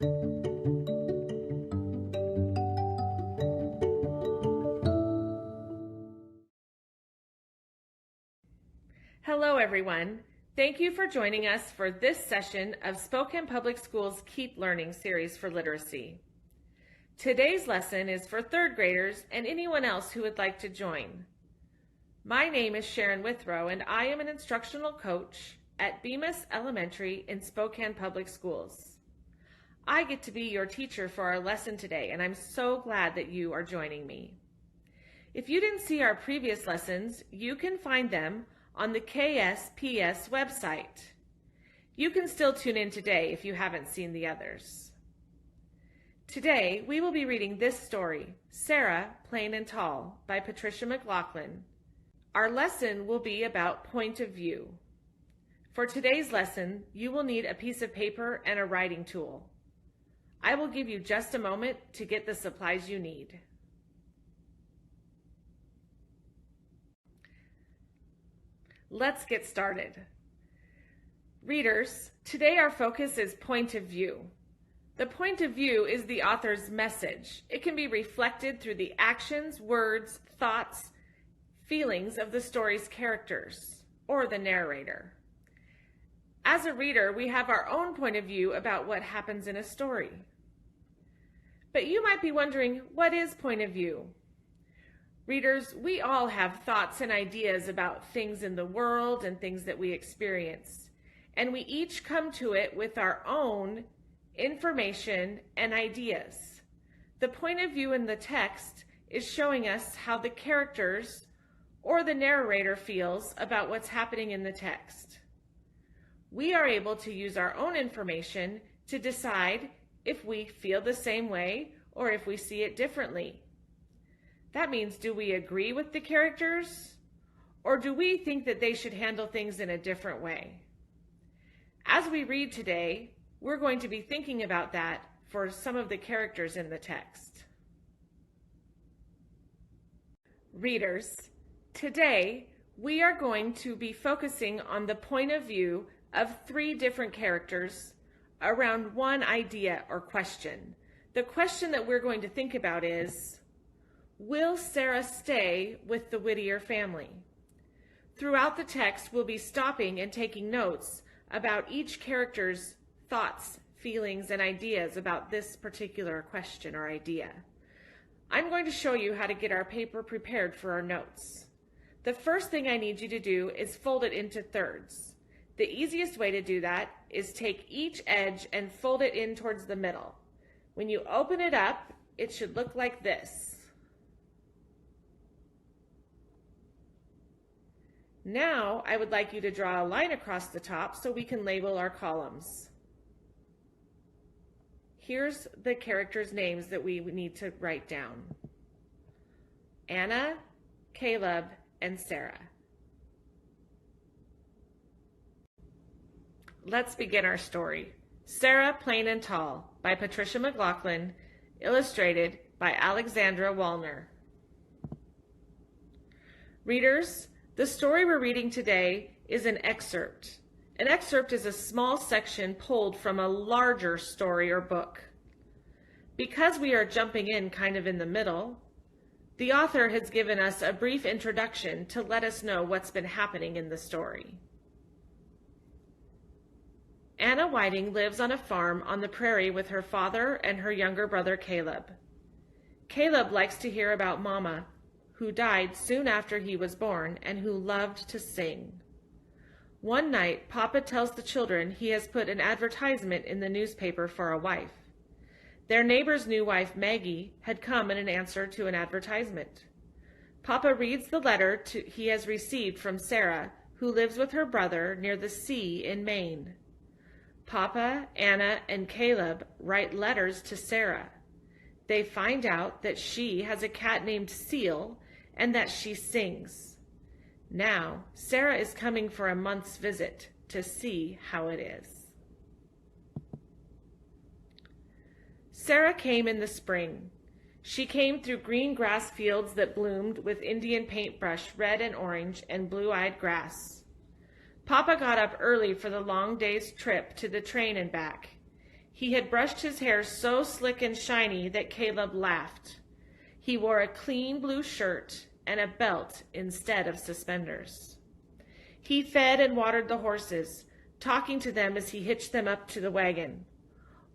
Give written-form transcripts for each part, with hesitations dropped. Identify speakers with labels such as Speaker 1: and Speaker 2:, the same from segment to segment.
Speaker 1: Hello, everyone. Thank you for joining us for this session of Spokane Public Schools Keep Learning series for literacy. Today's lesson is for third graders and anyone else who would like to join. My name is Sharon Withrow, and I am an instructional coach at Bemis Elementary in Spokane Public Schools. I get to be your teacher for our lesson today, and I'm so glad that you are joining me. If you didn't see our previous lessons, you can find them on the KSPS website. You can still tune in today if you haven't seen the others. Today, we will be reading this story, Sarah, Plain and Tall, by Patricia McLaughlin. Our lesson will be about point of view. For today's lesson, you will need a piece of paper and a writing tool. I will give you just a moment to get the supplies you need. Let's get started. Readers, today our focus is point of view. The point of view is the author's message. It can be reflected through the actions, words, thoughts, feelings of the story's characters or the narrator. As a reader, we have our own point of view about what happens in a story. But you might be wondering, what is point of view? Readers, we all have thoughts and ideas about things in the world and things that we experience, and we each come to it with our own information and ideas. The point of view in the text is showing us how the characters or the narrator feels about what's happening in the text. We are able to use our own information to decide if we feel the same way or if we see it differently. That means, do we agree with the characters, or do we think that they should handle things in a different way? As we read today, we're going to be thinking about that for some of the characters in the text. Readers, today we are going to be focusing on the point of view of 3 different characters around one idea or question. The question that we're going to think about is, will Sarah stay with the Whittier family? Throughout the text, we'll be stopping and taking notes about each character's thoughts, feelings, and ideas about this particular question or idea. I'm going to show you how to get our paper prepared for our notes. The first thing I need you to do is fold it into thirds. The easiest way to do that is take each edge and fold it in towards the middle. When you open it up, it should look like this. Now, I would like you to draw a line across the top so we can label our columns. Here's the characters' names that we need to write down: Anna, Caleb, and Sarah. Let's begin our story. Sarah, Plain and Tall, by Patricia McLaughlin, illustrated by Alexandra Wallner. Readers, the story we're reading today is an excerpt. An excerpt is a small section pulled from a larger story or book. Because we are jumping in kind of in the middle, the author has given us a brief introduction to let us know what's been happening in the story. Anna Whiting lives on a farm on the prairie with her father and her younger brother Caleb. Caleb likes to hear about Mama, who died soon after he was born and who loved to sing. One night, Papa tells the children he has put an advertisement in the newspaper for a wife. Their neighbor's new wife, Maggie, had come in an answer to an advertisement. Papa reads the letter he has received from Sarah, who lives with her brother near the sea in Maine. Papa, Anna, and Caleb write letters to Sarah. They find out that she has a cat named Seal and that she sings. Now, Sarah is coming for a month's visit to see how it is. Sarah came in the spring. She came through green grass fields that bloomed with Indian paintbrush, red and orange, and blue-eyed grass. Papa got up early for the long day's trip to the train and back. He had brushed his hair so slick and shiny that Caleb laughed. He wore a clean blue shirt and a belt instead of suspenders. He fed and watered the horses, talking to them as he hitched them up to the wagon.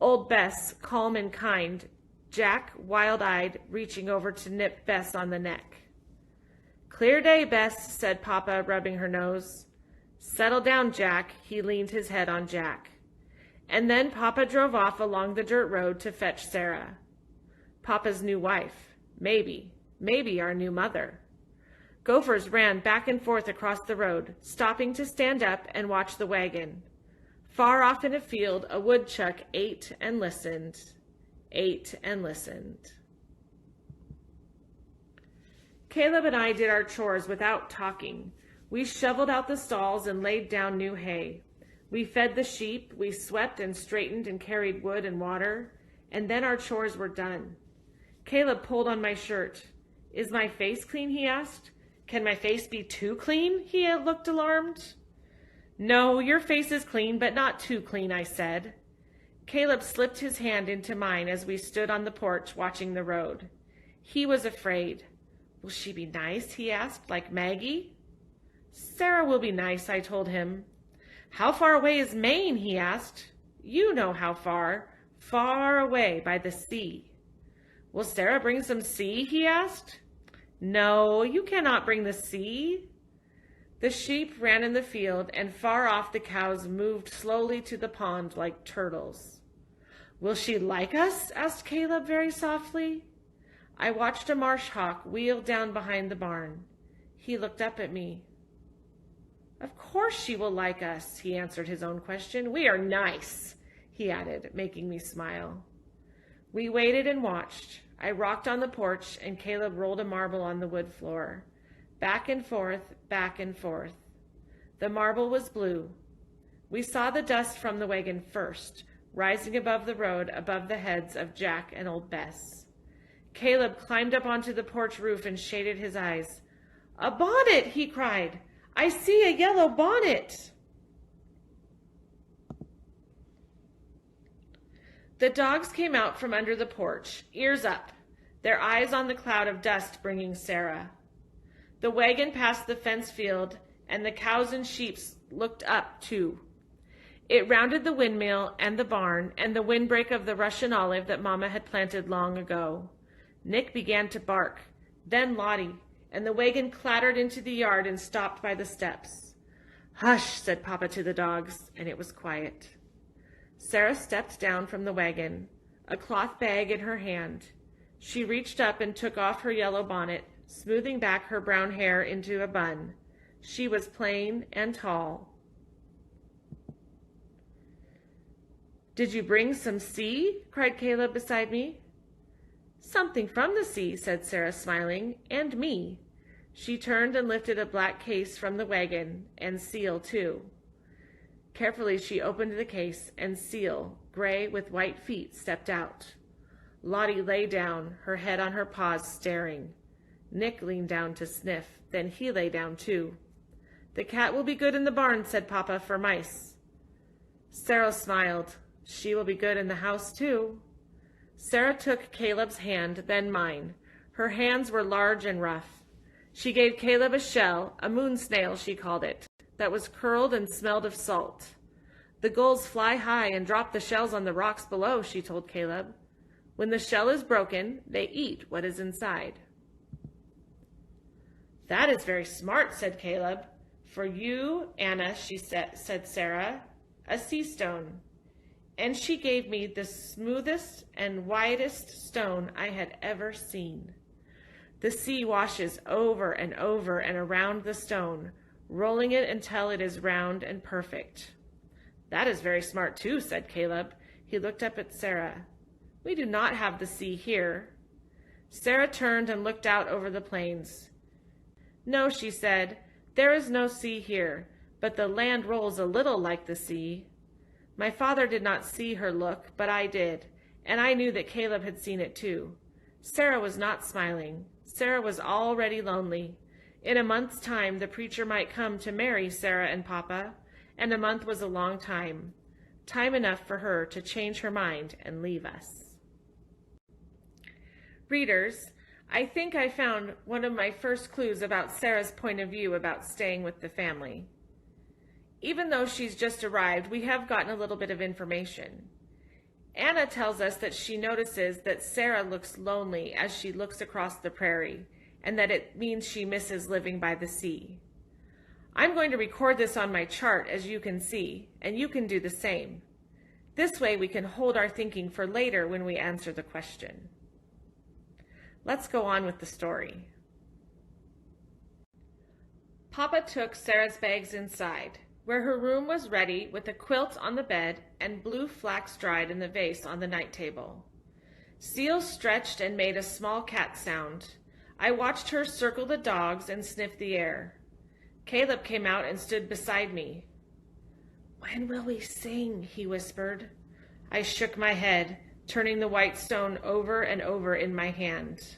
Speaker 1: Old Bess, calm and kind, Jack, wild-eyed, reaching over to nip Bess on the neck. "Clear day, Bess," said Papa, rubbing her nose. "Settle down, Jack." He leaned his head on Jack. And then Papa drove off along the dirt road to fetch Sarah. Papa's new wife. Maybe our new mother. Gophers ran back and forth across the road, stopping to stand up and watch the wagon. Far off in a field, a woodchuck ate and listened. Caleb and I did our chores without talking. We shoveled out the stalls and laid down new hay. We fed the sheep, we swept and straightened and carried wood and water, and then our chores were done. Caleb pulled on my shirt. "Is my face clean?" he asked. "Can my face be too clean?" He looked alarmed. "No, your face is clean, but not too clean," I said. Caleb slipped his hand into mine as we stood on the porch watching the road. He was afraid. "Will she be nice?" he asked, "like Maggie?" "Sarah will be nice," I told him. "How far away is Maine?" he asked. "You know how far. Far away by the sea." "Will Sarah bring some sea?" he asked. "No, you cannot bring the sea." The sheep ran in the field, and far off the cows moved slowly to the pond like turtles. "Will she like us?" asked Caleb very softly. I watched a marsh hawk wheel down behind the barn. He looked up at me. "Of course she will like us," he answered his own question. "We are nice," he added, making me smile. We waited and watched. I rocked on the porch, and Caleb rolled a marble on the wood floor. Back and forth, back and forth. The marble was blue. We saw the dust from the wagon first, rising above the road, above the heads of Jack and old Bess. Caleb climbed up onto the porch roof and shaded his eyes. "A bonnet!" he cried. "I see a yellow bonnet!" The dogs came out from under the porch, ears up, their eyes on the cloud of dust bringing Sarah. The wagon passed the fence field, and the cows and sheep looked up, too. It rounded the windmill and the barn and the windbreak of the Russian olive that Mama had planted long ago. Nick began to bark, then Lottie, and the wagon clattered into the yard and stopped by the steps. "Hush," said Papa to the dogs, and it was quiet. Sarah stepped down from the wagon, a cloth bag in her hand. She reached up and took off her yellow bonnet, smoothing back her brown hair into a bun. She was plain and tall. "Did you bring some sea?" cried Caleb beside me. "Something from the sea," said Sarah, smiling, "and me." She turned and lifted a black case from the wagon, and Seal, too. Carefully she opened the case, and Seal, gray with white feet, stepped out. Lottie lay down, her head on her paws, staring. Nick leaned down to sniff, then he lay down too. "The cat will be good in the barn," said Papa, "for mice." Sarah smiled. "She will be good in the house too." Sarah took Caleb's hand, then mine. Her hands were large and rough. She gave Caleb a shell, a moon snail she called it, that was curled and smelled of salt. "The gulls fly high and drop the shells on the rocks below," she told Caleb. "When the shell is broken, they eat what is inside." "That is very smart," said Caleb. "For you, Anna," said Sarah, "a sea stone." And she gave me the smoothest and widest stone I had ever seen. The sea washes over and over and around the stone, rolling it until it is round and perfect. "That is very smart too," said Caleb. He looked up at Sarah. "We do not have the sea here." Sarah turned and looked out over the plains. "No," she said, "there is no sea here, but the land rolls a little like the sea." My father did not see her look, but I did, and I knew that Caleb had seen it too. Sarah was not smiling. Sarah was already lonely. In a month's time, the preacher might come to marry Sarah and Papa, and a month was a long time. time enough for her to change her mind and leave us. Readers, I think I found one of my first clues about Sarah's point of view about staying with the family. Even though she's just arrived, we have gotten a little bit of information. Anna tells us that she notices that Sarah looks lonely as she looks across the prairie, and that it means she misses living by the sea. I'm going to record this on my chart, as you can see, and you can do the same. This way we can hold our thinking for later when we answer the question. Let's go on with the story. Papa took Sarah's bags inside, where her room was ready with a quilt on the bed and blue flax dried in the vase on the night table. Seal stretched and made a small cat sound. I watched her circle the dogs and sniff the air. Caleb came out and stood beside me. "When will we sing?" he whispered. I shook my head, turning the white stone over and over in my hand.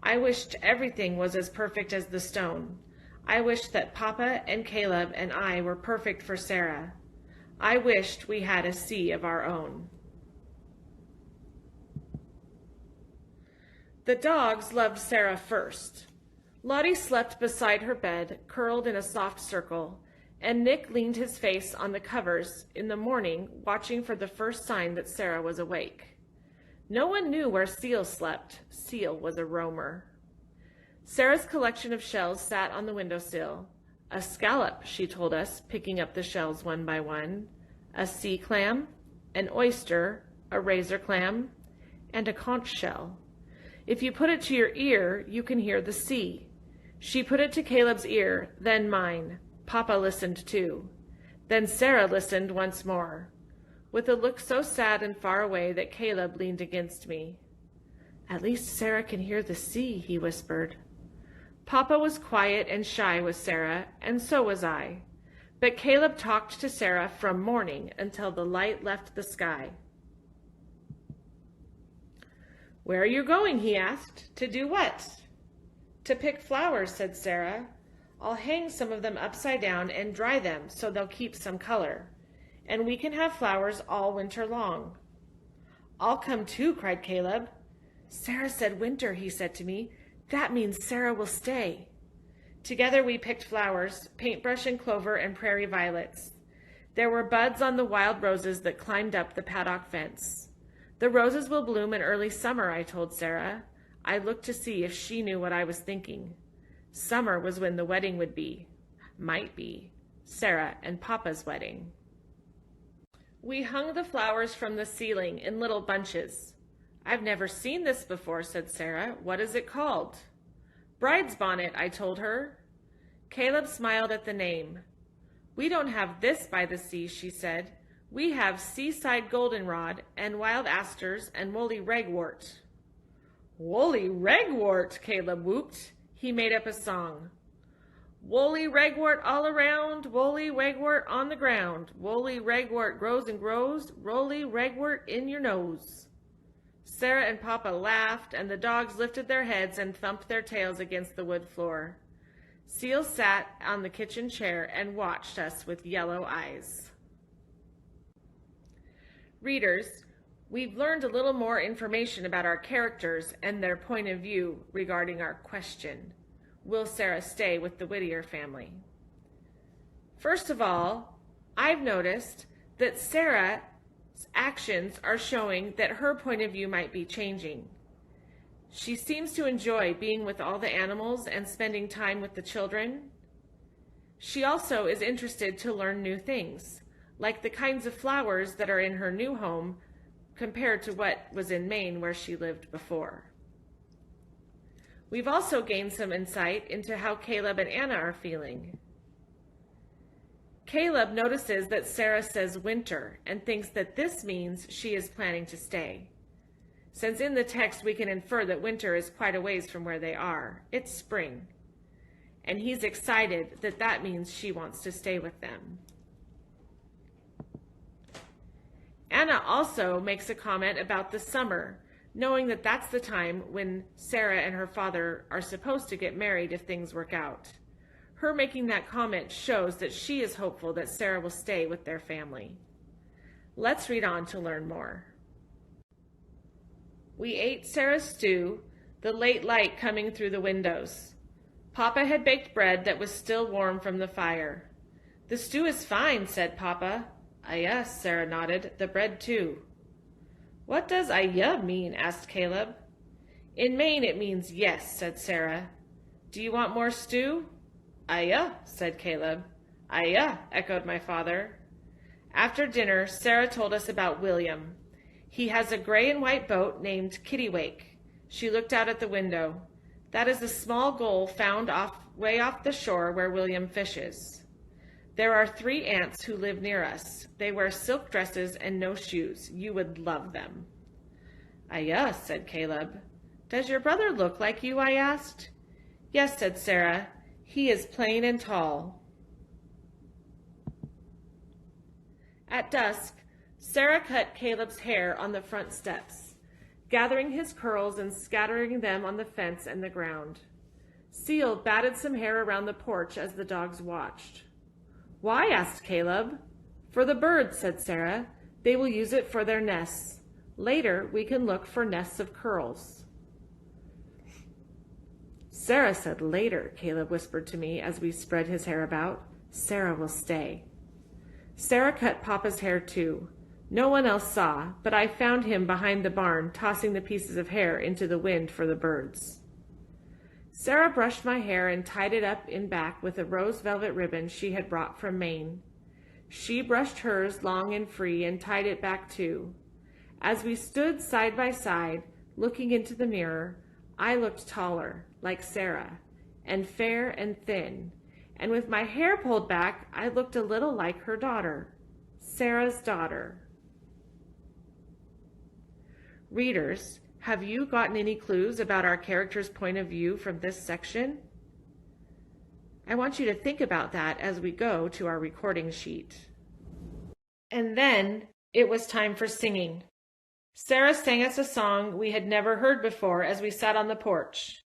Speaker 1: I wished everything was as perfect as the stone. I wished that Papa and Caleb and I were perfect for Sarah. I wished we had a sea of our own. The dogs loved Sarah first. Lottie slept beside her bed, curled in a soft circle, and Nick leaned his face on the covers in the morning, watching for the first sign that Sarah was awake. No one knew where Seal slept. Seal was a roamer. Sarah's collection of shells sat on the windowsill. A scallop, she told us, picking up the shells one by one. A sea clam, an oyster, a razor clam, and a conch shell. If you put it to your ear, you can hear the sea. She put it to Caleb's ear, then mine. Papa listened too. Then Sarah listened once more, with a look so sad and far away that Caleb leaned against me. "At least Sarah can hear the sea," he whispered. Papa was quiet and shy with Sarah, and so was I. But Caleb talked to Sarah from morning until the light left the sky. "Where are you going?" he asked. "To do what?" "To pick flowers," said Sarah. "I'll hang some of them upside down and dry them so they'll keep some color. And we can have flowers all winter long." "I'll come too," cried Caleb. "Sarah said winter," he said to me. "That means Sarah will stay." Together we picked flowers, paintbrush and clover and prairie violets. There were buds on the wild roses that climbed up the paddock fence. "The roses will bloom in early summer," I told Sarah. I looked to see if she knew what I was thinking. Summer was when the wedding would be. Might be. Sarah and Papa's wedding. We hung the flowers from the ceiling in little bunches. "I've never seen this before," said Sarah. "What is it called?" "Bride's bonnet," I told her. Caleb smiled at the name. "We don't have this by the sea," she said. "We have seaside goldenrod and wild asters and woolly ragwort." "Woolly ragwort," Caleb whooped. He made up a song. "Woolly ragwort all around, woolly ragwort on the ground. Woolly ragwort grows and grows, woolly ragwort in your nose." Sarah and Papa laughed, and the dogs lifted their heads and thumped their tails against the wood floor. Seal sat on the kitchen chair and watched us with yellow eyes. Readers, we've learned a little more information about our characters and their point of view regarding our question, will Sarah stay with the Whittier family? First of all, I've noticed that Sarah's actions are showing that her point of view might be changing. She seems to enjoy being with all the animals and spending time with the children. She also is interested to learn new things, like the kinds of flowers that are in her new home compared to what was in Maine where she lived before. We've also gained some insight into how Caleb and Anna are feeling. Caleb notices that Sarah says winter and thinks that this means she is planning to stay. Since in the text we can infer that winter is quite a ways from where they are. It's spring. And he's excited that that means she wants to stay with them. Anna also makes a comment about the summer, knowing that that's the time when Sarah and her father are supposed to get married if things work out. Her making that comment shows that she is hopeful that Sarah will stay with their family. Let's read on to learn more. We ate Sarah's stew, the late light coming through the windows. Papa had baked bread that was still warm from the fire. "The stew is fine," said Papa. "Aye, Sarah nodded. "The bread too." "What does aye mean?" asked Caleb. "In Maine it means yes," said Sarah. "Do you want more stew?" "Aye," said Caleb. "Aye," echoed my father. After dinner, Sarah told us about William. "He has a gray and white boat named Kittiwake." She looked out at the window. "That is a small gull found way off the shore where William fishes. There are 3 aunts who live near us. They wear silk dresses and no shoes. You would love them." "Aye," said Caleb. "Does your brother look like you?" I asked. "Yes," said Sarah. "He is plain and tall." At dusk, Sarah cut Caleb's hair on the front steps, gathering his curls and scattering them on the fence and the ground. Seal batted some hair around the porch as the dogs watched. "Why?" asked Caleb. "For the birds," said Sarah. "They will use it for their nests. Later, we can look for nests of curls." "Sarah said later," Caleb whispered to me as we spread his hair about. "Sarah will stay." Sarah cut Papa's hair too. No one else saw, but I found him behind the barn tossing the pieces of hair into the wind for the birds. Sarah brushed my hair and tied it up in back with a rose velvet ribbon she had brought from Maine. She brushed hers long and free and tied it back too. As we stood side by side, looking into the mirror, I looked taller, like Sarah, and fair and thin, and with my hair pulled back, I looked a little like her daughter, Sarah's daughter. Readers, have you gotten any clues about our character's point of view from this section? I want you to think about that as we go to our recording sheet. And then it was time for singing. Sarah sang us a song we had never heard before as we sat on the porch.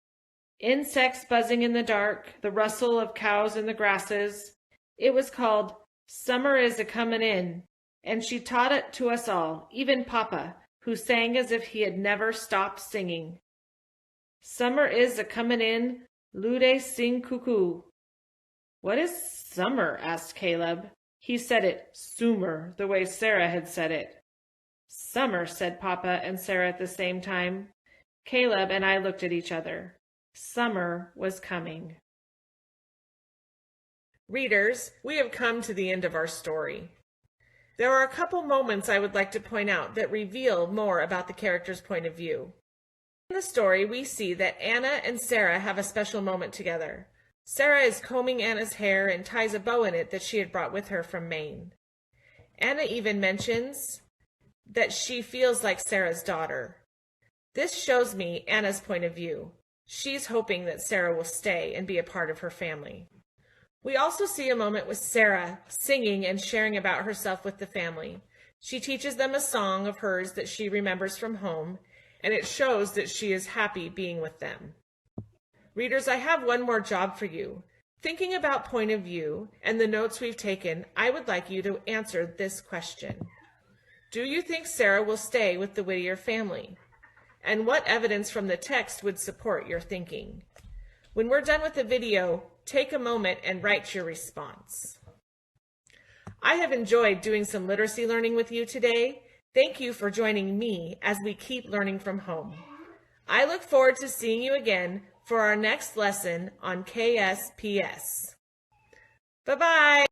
Speaker 1: Insects buzzing in the dark, the rustle of cows in the grasses. It was called "Summer is a-Comin' In," and she taught it to us all, even Papa, who sang as if he had never stopped singing. "Summer is a-comin' in, lude sing cuckoo." "What is summer?" asked Caleb. He said it "soomer," the way Sarah had said it. "Summer," said Papa and Sarah at the same time. Caleb and I looked at each other. Summer was coming. Readers, we have come to the end of our story. There are a couple moments I would like to point out that reveal more about the character's point of view. In the story, we see that Anna and Sarah have a special moment together. Sarah is combing Anna's hair and ties a bow in it that she had brought with her from Maine. Anna even mentions that she feels like Sarah's daughter. This shows me Anna's point of view. She's hoping that Sarah will stay and be a part of her family. We also see a moment with Sarah singing and sharing about herself with the family. She teaches them a song of hers that she remembers from home, and it shows that she is happy being with them. Readers, I have one more job for you. Thinking about point of view and the notes we've taken, I would like you to answer this question. Do you think Sarah will stay with the Whittier family? And what evidence from the text would support your thinking? When we're done with the video, take a moment and write your response. I have enjoyed doing some literacy learning with you today. Thank you for joining me as we keep learning from home. I look forward to seeing you again for our next lesson on KSPS. Bye-bye.